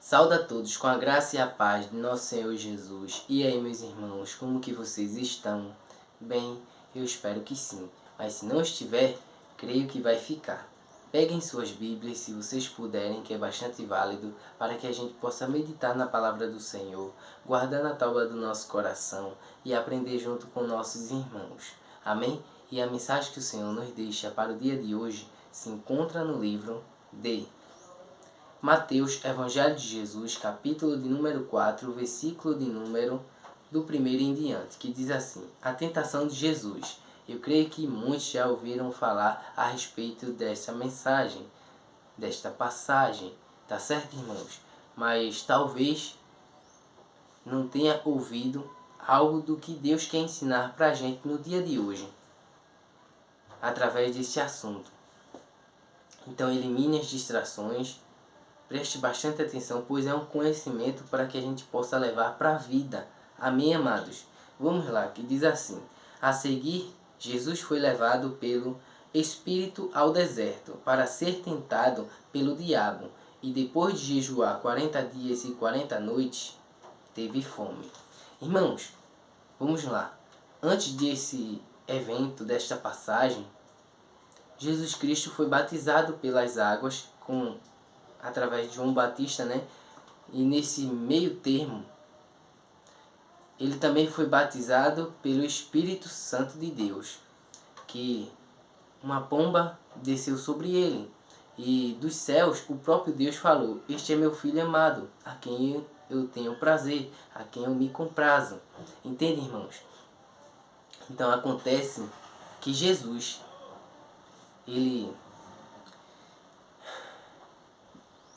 Saúde a todos com a graça e a paz de nosso Senhor Jesus. E aí, meus irmãos, como que vocês estão? Bem, eu espero que sim. Mas se não estiver, creio que vai ficar. Peguem suas Bíblias, se vocês puderem, que é bastante válido, para que a gente possa meditar na palavra do Senhor, guardar na tábua do nosso coração e aprender junto com nossos irmãos. Amém? E a mensagem que o Senhor nos deixa para o dia de hoje se encontra no livro de Mateus, Evangelho de Jesus, capítulo de número 4, versículo de número do 1º em diante, que diz assim: a tentação de Jesus. Eu creio que muitos já ouviram falar a respeito dessa mensagem, desta passagem, tá certo, irmãos? Mas talvez não tenha ouvido algo do que Deus quer ensinar para a gente no dia de hoje, através desse assunto. Então elimine as distrações. Preste bastante atenção, pois é um conhecimento para que a gente possa levar para a vida. Amém, amados? Vamos lá, que diz assim: a seguir, Jesus foi levado pelo Espírito ao deserto para ser tentado pelo diabo. E depois de jejuar 40 dias e 40 noites, teve fome. Irmãos, vamos lá. Antes desse evento, desta passagem, Jesus Cristo foi batizado pelas águas através de João Batista, né? E nesse meio termo, ele também foi batizado pelo Espírito Santo de Deus, que uma pomba desceu sobre ele. E dos céus, o próprio Deus falou: este é meu filho amado, a quem eu tenho prazer, a quem eu me comprazo. Entende, irmãos? Então acontece que Jesus, ele,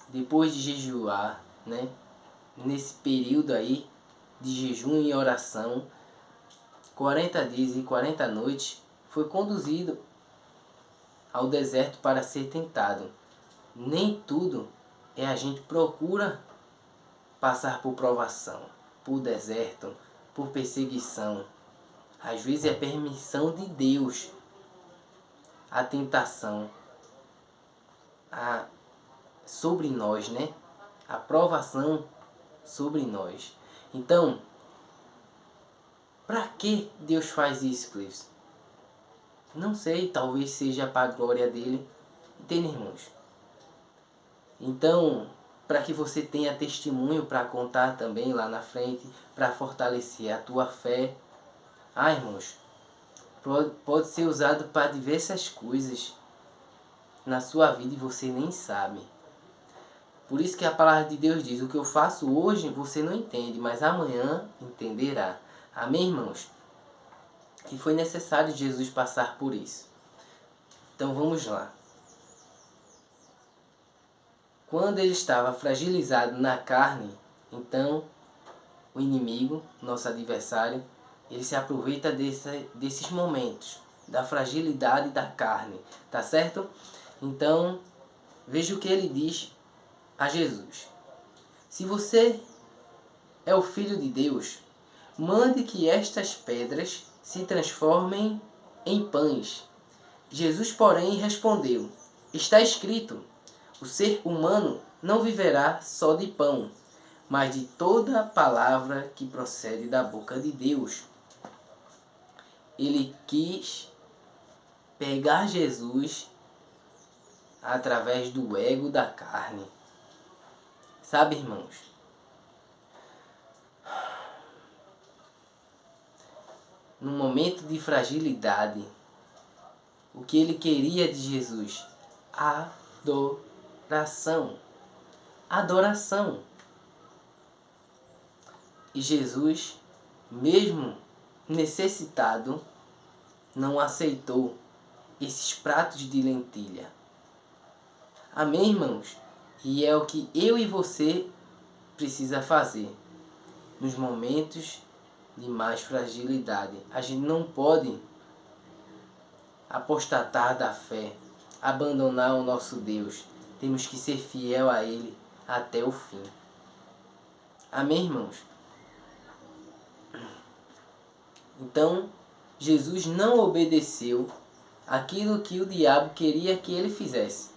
depois de jejuar, né, nesse período aí de jejum e oração, 40 dias e 40 noites, foi conduzido ao deserto para ser tentado. Nem tudo a gente procura passar por provação, por deserto, por perseguição. Às vezes é permissão de Deus a tentação sobre nós, né? A provação sobre nós. Então, para que Deus faz isso, Cleves? Não sei, talvez seja para a glória dele. Entende, irmãos? Então, para que você tenha testemunho para contar também lá na frente, para fortalecer a tua fé. Irmãos, pode ser usado para diversas coisas na sua vida e você nem sabe. Por isso que a palavra de Deus diz: o que eu faço hoje você não entende, mas amanhã entenderá. Amém, irmãos? E foi necessário Jesus passar por isso. Então vamos lá. Quando ele estava fragilizado na carne, então o inimigo, nosso adversário, ele se aproveita desses momentos, da fragilidade da carne, tá certo? Então, veja o que ele diz a Jesus: se você é o Filho de Deus, mande que estas pedras se transformem em pães. Jesus, porém, respondeu: está escrito, o ser humano não viverá só de pão, mas de toda a palavra que procede da boca de Deus. Ele quis pegar Jesus através do ego da carne. Sabe, irmãos? No momento de fragilidade, o que ele queria de Jesus? Adoração. Adoração. E Jesus, mesmo necessitado, não aceitou esses pratos de lentilha. Amém, irmãos? E é o que eu e você precisa fazer nos momentos de mais fragilidade. A gente não pode apostatar da fé, abandonar o nosso Deus. Temos que ser fiel a Ele até o fim. Amém, irmãos? Então, Jesus não obedeceu aquilo que o diabo queria que ele fizesse.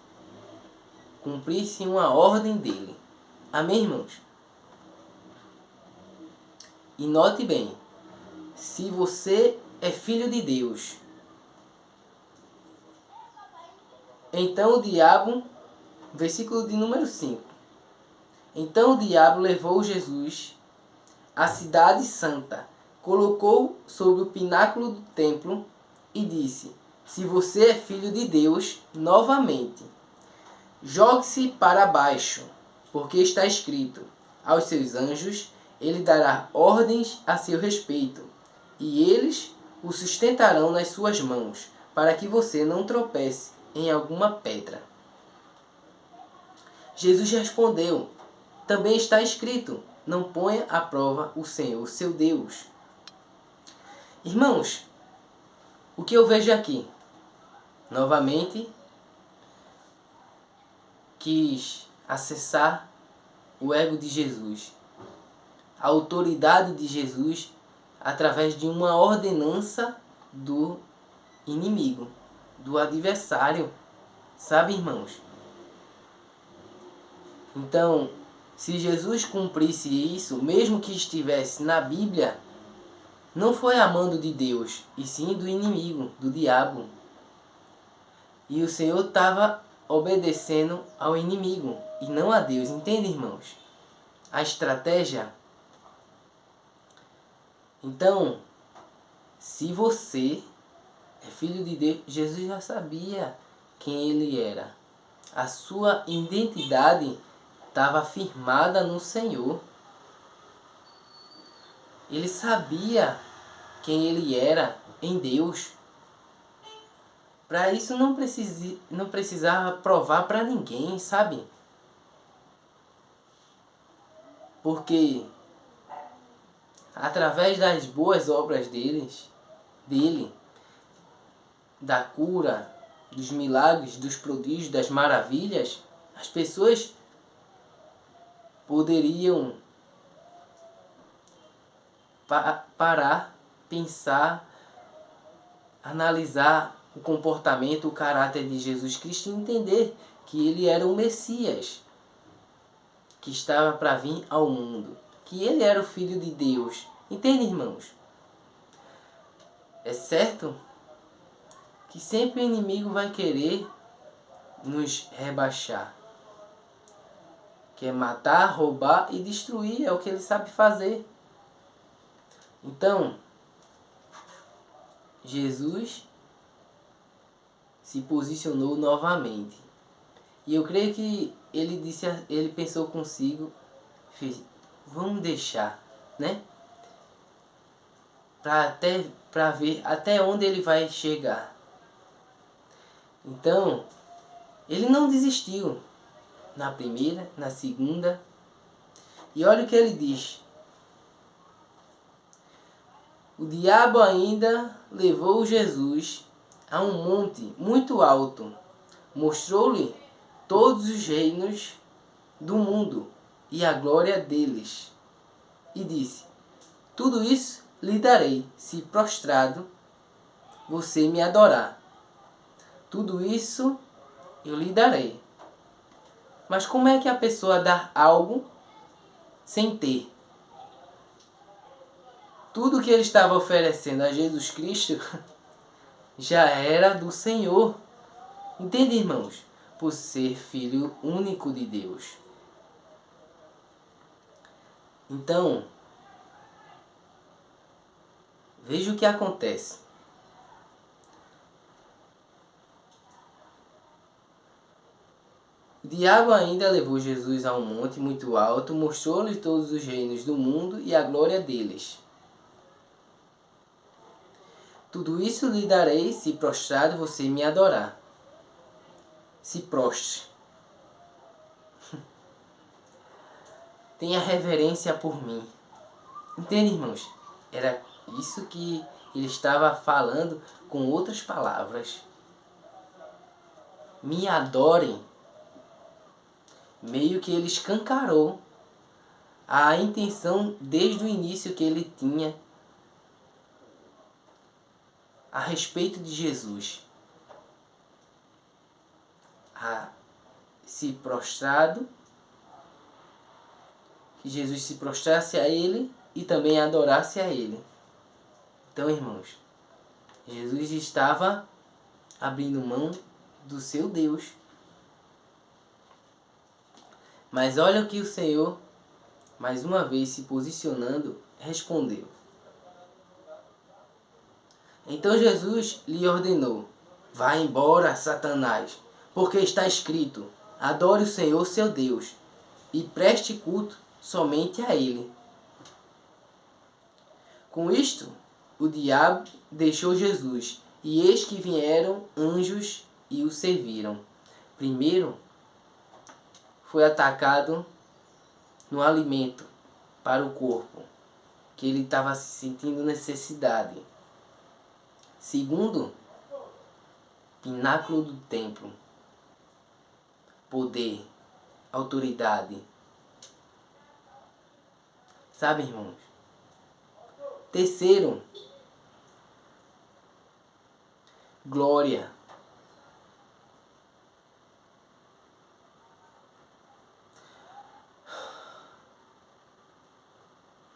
Cumprisse uma ordem dele. Amém, irmãos? E note bem, se você é filho de Deus, então o diabo, versículo de número 5. Então o diabo levou Jesus à cidade santa, colocou sobre o pináculo do templo e disse: se você é filho de Deus, novamente, jogue-se para baixo, porque está escrito: aos seus anjos ele dará ordens a seu respeito, e eles o sustentarão nas suas mãos, para que você não tropece em alguma pedra. Jesus respondeu: também está escrito: não ponha à prova o Senhor, seu Deus. Irmãos, o que eu vejo aqui? Novamente, quis acessar o ego de Jesus, a autoridade de Jesus, através de uma ordenança do inimigo, do adversário. Sabe, irmãos? Então, se Jesus cumprisse isso, mesmo que estivesse na Bíblia, não foi amando de Deus, e sim do inimigo, do diabo. E o Senhor estava obedecendo ao inimigo e não a Deus. Entende, irmãos? A estratégia. Então, se você é filho de Deus, Jesus já sabia quem ele era. A sua identidade estava firmada no Senhor. Ele sabia quem ele era em Deus. Para isso não precisava provar para ninguém, sabe? Porque através das boas obras dele, da cura, dos milagres, dos prodígios, das maravilhas, as pessoas poderiam parar, pensar, analisar o comportamento, o caráter de Jesus Cristo e entender que ele era o Messias que estava para vir ao mundo, que ele era o Filho de Deus. Entende, irmãos? É certo que sempre o inimigo vai querer nos rebaixar. Quer matar, roubar e destruir, é o que ele sabe fazer. Então, Jesus se posicionou novamente. E eu creio que ele pensou consigo, fez, vamos deixar, né? Para ver até onde ele vai chegar. Então, ele não desistiu na primeira, na segunda. E olha o que ele diz. O diabo ainda levou Jesus a um monte muito alto, mostrou-lhe todos os reinos do mundo e a glória deles, e disse: tudo isso lhe darei, se prostrado você me adorar. Tudo isso eu lhe darei. Mas como é que a pessoa dá algo sem ter? Tudo que ele estava oferecendo a Jesus Cristo já era do Senhor. Entende, irmãos? Por ser filho único de Deus. Então, veja o que acontece. O diabo ainda levou Jesus a um monte muito alto, mostrou-lhe todos os reinos do mundo e a glória deles. Tudo isso lhe darei, se prostrado você me adorar. Se prostre. Tenha reverência por mim. Entende, irmãos? Era isso que ele estava falando com outras palavras. Me adorem. Meio que ele escancarou a intenção desde o início que ele tinha a respeito de Jesus. A se prostrado que Jesus se prostrasse a ele e também adorasse a ele. Então, irmãos, Jesus estava abrindo mão do seu Deus. Mas olha o que o Senhor, mais uma vez se posicionando, respondeu. Então Jesus lhe ordenou: vá embora, Satanás, porque está escrito: adore o Senhor seu Deus e preste culto somente a Ele. Com isto, o diabo deixou Jesus, e eis que vieram anjos e o serviram. Primeiro, foi atacado no alimento para o corpo, que ele estava se sentindo necessidade. Segundo, pináculo do templo, poder, autoridade. Sabe, irmãos? Terceiro, glória.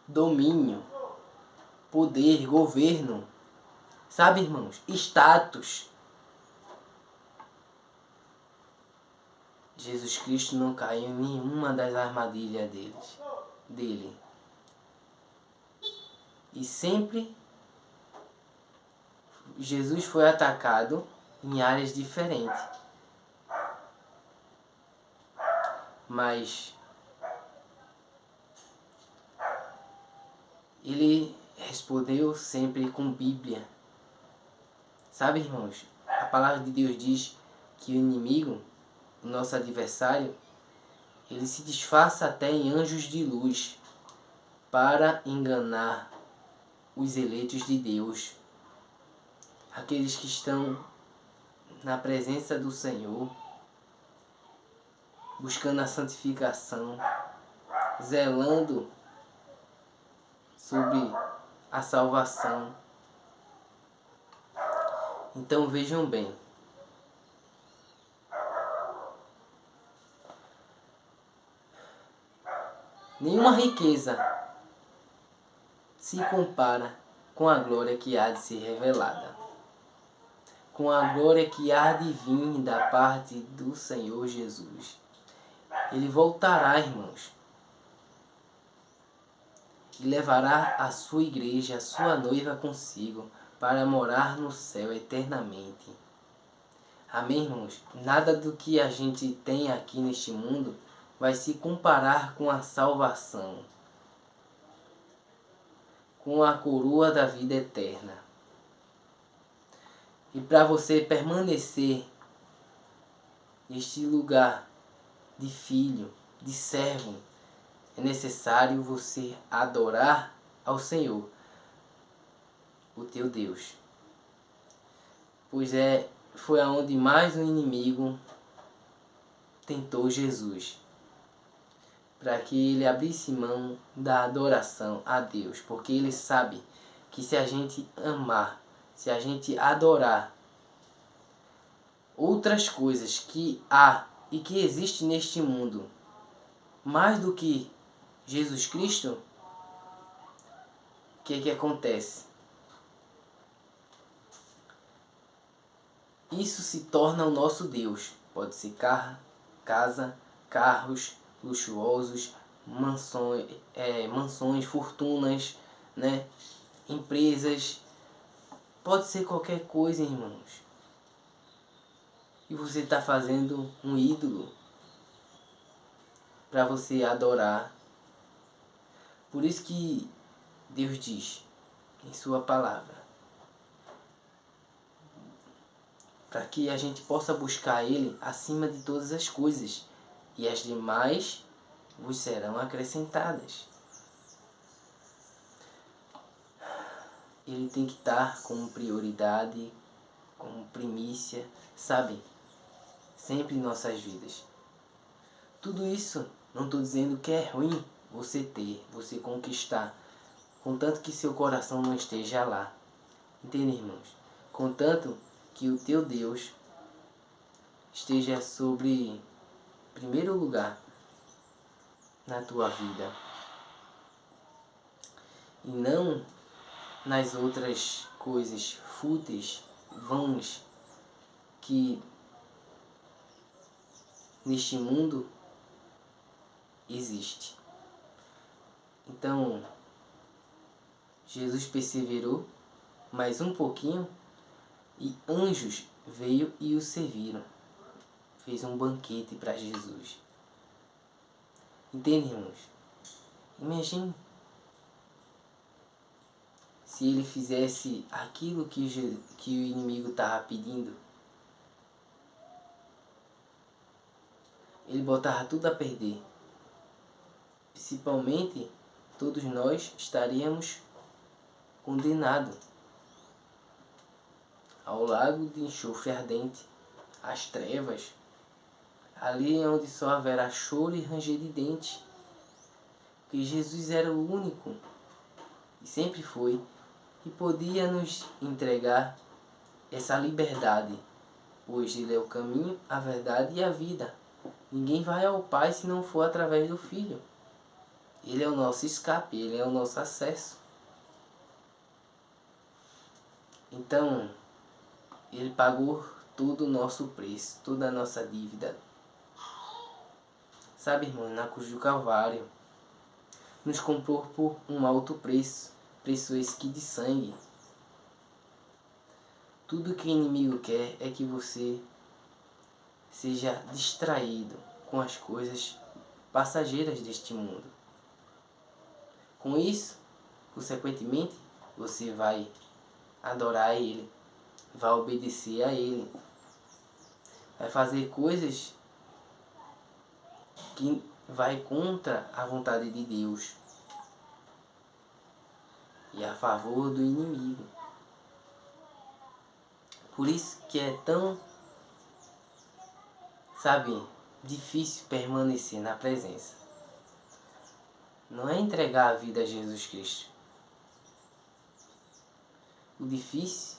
Domínio, poder, governo. Sabe, irmãos? Status. Jesus Cristo não caiu em nenhuma das armadilhas dele. E sempre Jesus foi atacado em áreas diferentes. Mas ele respondeu sempre com Bíblia. Sabe, irmãos? A palavra de Deus diz que o inimigo, o nosso adversário, ele se disfarça até em anjos de luz para enganar os eleitos de Deus, aqueles que estão na presença do Senhor, buscando a santificação, zelando sobre a salvação. Então vejam bem, nenhuma riqueza se compara com a glória que há de ser revelada, com a glória que há de vir da parte do Senhor Jesus. Ele voltará, irmãos, e levará a sua igreja, a sua noiva consigo, para morar no céu eternamente. Amém, irmãos? Nada do que a gente tem aqui neste mundo vai se comparar com a salvação, com a coroa da vida eterna. E para você permanecer neste lugar de filho, de servo, é necessário você adorar ao Senhor, o teu Deus. Pois foi aonde mais o inimigo tentou Jesus, para que ele abrisse mão da adoração a Deus, porque ele sabe que se a gente amar, se a gente adorar outras coisas que há e que existem neste mundo, mais do que Jesus Cristo, o que acontece? Isso se torna o nosso Deus. Pode ser casa, carros luxuosos, mansões, fortunas, né? Empresas. Pode ser qualquer coisa, irmãos. E você está fazendo um ídolo para você adorar. Por isso que Deus diz em sua palavra, para que a gente possa buscar Ele acima de todas as coisas, e as demais vos serão acrescentadas. Ele tem que estar como prioridade, como primícia, sabe? Sempre em nossas vidas. Tudo isso, não estou dizendo que é ruim você ter, você conquistar, contanto que seu coração não esteja lá. Entende, irmãos? Contanto que o teu Deus esteja sobre primeiro lugar na tua vida. e não nas outras coisas fúteis, vãs, que neste mundo existe. Então, Jesus perseverou mais um pouquinho e anjos veio e o serviram. Fez um banquete para Jesus. Entende, irmãos? Imagine se ele fizesse aquilo que o inimigo estava pedindo. Ele botava tudo a perder. Principalmente, todos nós estaríamos condenados ao lago de enxofre ardente, às trevas, ali onde só haverá choro e ranger de dentes. Porque Jesus era o único, e sempre foi, e podia nos entregar essa liberdade, pois Ele é o caminho, a verdade e a vida. Ninguém vai ao Pai se não for através do Filho. Ele é o nosso escape, Ele é o nosso acesso. Então, Ele pagou todo o nosso preço, toda a nossa dívida. Sabe, irmão, na cruz do Calvário, nos comprou por um alto preço, preço esse que de sangue. Tudo que o inimigo quer é que você seja distraído com as coisas passageiras deste mundo. Com isso, consequentemente, você vai adorar a Ele, vai obedecer a Ele, vai fazer coisas que vai contra a vontade de Deus e a favor do inimigo. Por isso que é tão, difícil permanecer na presença. Não é entregar a vida a Jesus Cristo. O difícil